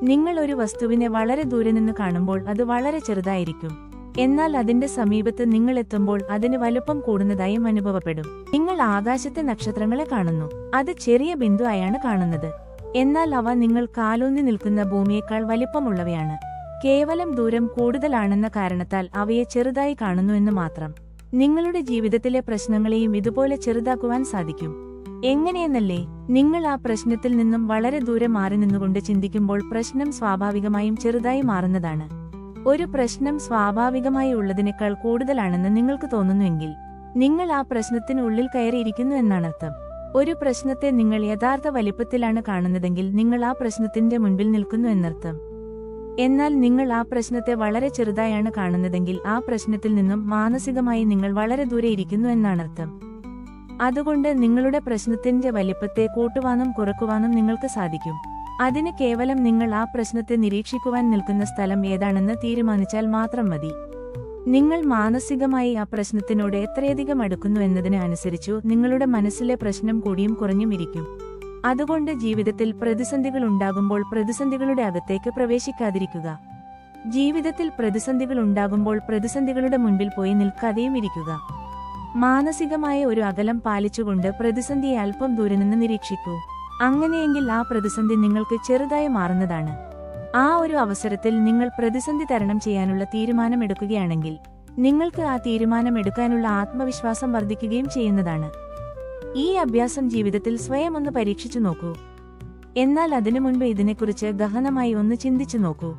നിങ്ങൾ ഒരു വസ്തുവിനെ വളരെ ദൂരെ നിന്ന് കാണുമ്പോൾ അത് വളരെ ചെറുതായിരിക്കും. എന്നാൽ അതിന്റെ സമീപത്ത് നിങ്ങൾ എത്തുമ്പോൾ അതിന് വലുപ്പം കൂടുന്നതായും അനുഭവപ്പെടും. നിങ്ങൾ ആകാശത്തെ നക്ഷത്രങ്ങളെ കാണുന്നു. അത് ചെറിയ ബിന്ദുവായാണ് കാണുന്നത്. എന്നാൽ അവ നിങ്ങൾ കാലൂന്നി നിൽക്കുന്ന ഭൂമിയേക്കാൾ വലിപ്പമുള്ളവയാണ്. കേവലം ദൂരം കൂടുതലാണെന്ന കാരണത്താൽ അവയെ ചെറുതായി കാണുന്നു എന്ന് മാത്രം. നിങ്ങളുടെ ജീവിതത്തിലെ പ്രശ്നങ്ങളെയും ഇതുപോലെ ചെറുതാക്കുവാൻ സാധിക്കും. എങ്ങനെയെന്നല്ലേ? നിങ്ങൾ ആ പ്രശ്നത്തിൽ നിന്നും വളരെ ദൂരെ മാറി നിന്നുകൊണ്ട് ചിന്തിക്കുമ്പോൾ പ്രശ്നം സ്വാഭാവികമായും ചെറുതായി മാറുന്നതാണ്. ഒരു പ്രശ്നം സ്വാഭാവികമായി ഉള്ളതിനേക്കാൾ കൂടുതലാണെന്ന് നിങ്ങൾക്ക് തോന്നുന്നുവെങ്കിൽ നിങ്ങൾ ആ പ്രശ്നത്തിനുള്ളിൽ കയറിയിരിക്കുന്നു എന്നാണർത്ഥം. ഒരു പ്രശ്നത്തെ നിങ്ങൾ യഥാർത്ഥ വലിപ്പത്തിലാണ് കാണുന്നതെങ്കിൽ നിങ്ങൾ ആ പ്രശ്നത്തിന്റെ മുൻപിൽ നിൽക്കുന്നു എന്നർത്ഥം. എന്നാൽ നിങ്ങൾ ആ പ്രശ്നത്തെ വളരെ ചെറുതായാണ് കാണുന്നതെങ്കിൽ ആ പ്രശ്നത്തിൽ നിന്നും മാനസികമായി നിങ്ങൾ വളരെ ദൂരെ ഇരിക്കുന്നു എന്നാണർത്ഥം. അതുകൊണ്ട് നിങ്ങളുടെ പ്രശ്നത്തിന്റെ വലിപ്പത്തെ കൂട്ടുവാനും കുറക്കുവാനും നിങ്ങൾക്ക് സാധിക്കും. അതിന് കേവലം നിങ്ങൾ ആ പ്രശ്നത്തെ നിരീക്ഷിക്കുവാൻ നിൽക്കുന്ന സ്ഥലം ഏതാണെന്ന് തീരുമാനിച്ചാൽ മാത്രം മതി. നിങ്ങൾ മാനസികമായി ആ പ്രശ്നത്തിനോട് എത്രയധികം അടുക്കുന്നു എന്നതിന് അനുസരിച്ചു നിങ്ങളുടെ മനസ്സിലെ പ്രശ്നം കൂടിയും കുറഞ്ഞും ഇരിക്കും. അതുകൊണ്ട് ജീവിതത്തിൽ പ്രതിസന്ധികൾ ഉണ്ടാകുമ്പോൾ പ്രതിസന്ധികളുടെ അകത്തേക്ക് പ്രവേശിക്കാതിരിക്കുക. ജീവിതത്തിൽ പ്രതിസന്ധികൾ ഉണ്ടാകുമ്പോൾ പ്രതിസന്ധികളുടെ മുൻപിൽ പോയി നിൽക്കാതെയും ഇരിക്കുക. മാനസികമായ ഒരു അകലം പാലിച്ചുകൊണ്ട് പ്രതിസന്ധിയെ അല്പം ദൂരെ നിന്ന് നിരീക്ഷിക്കൂ. അങ്ങനെയെങ്കിൽ ആ പ്രതിസന്ധി നിങ്ങൾക്ക് ചെറുതായി മാറുന്നതാണ്. ആ ഒരു അവസരത്തിൽ നിങ്ങൾ പ്രതിസന്ധി തരണം ചെയ്യാനുള്ള തീരുമാനമെടുക്കുകയാണെങ്കിൽ നിങ്ങൾക്ക് ആ തീരുമാനമെടുക്കാനുള്ള ആത്മവിശ്വാസം വർദ്ധിക്കുകയും ചെയ്യുന്നതാണ്. ഈ അഭ്യാസം ജീവിതത്തിൽ സ്വയം ഒന്ന് പരീക്ഷിച്ചു നോക്കൂ. എന്നാൽ അതിനു മുൻപ് ഇതിനെക്കുറിച്ച് ഗഹനമായി ഒന്ന് ചിന്തിച്ചു നോക്കൂ.